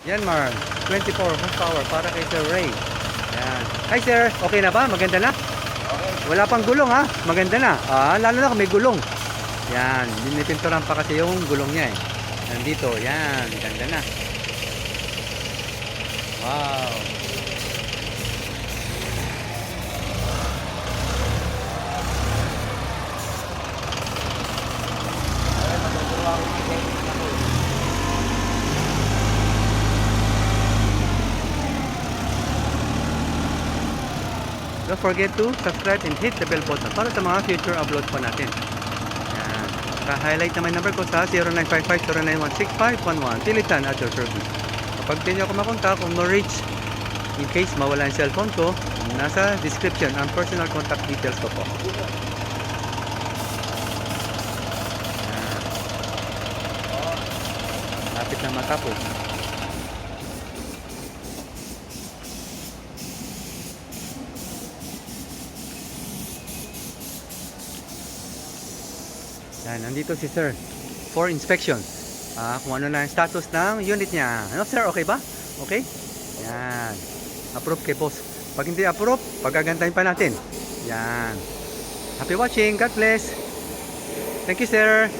Yanmar 24 horsepower para kay Sir Ray. Yan. Hi sir, okay na ba? Maganda na? Okay. Wala pang gulong ha? Maganda na. Lalo na kung may gulong. Yan, pinipinturan pa kasi yung gulong niya eh. Nandito, yan, ganda na. Wow. Ay, matutuwa ako ng technique ako. Don't forget to subscribe and hit the bell button para sa mga future upload po natin. Yan. Ka-highlight naman number ko sa 0955-0916-511. Tilitan at your service. Kapag hindi ako makontak o ma-reach, in case mawala yung cellphone ko, nasa description ang personal contact details ko po. Yan. Lapit na matapos. Yan, nandito si sir for inspection. Kung ano na yung status ng unit niya. Ano sir, okay ba? Okay? Yan. Approve kay boss. Pag hindi approve, pagagantahin pa natin. Yan. Happy watching. God bless. Thank you sir.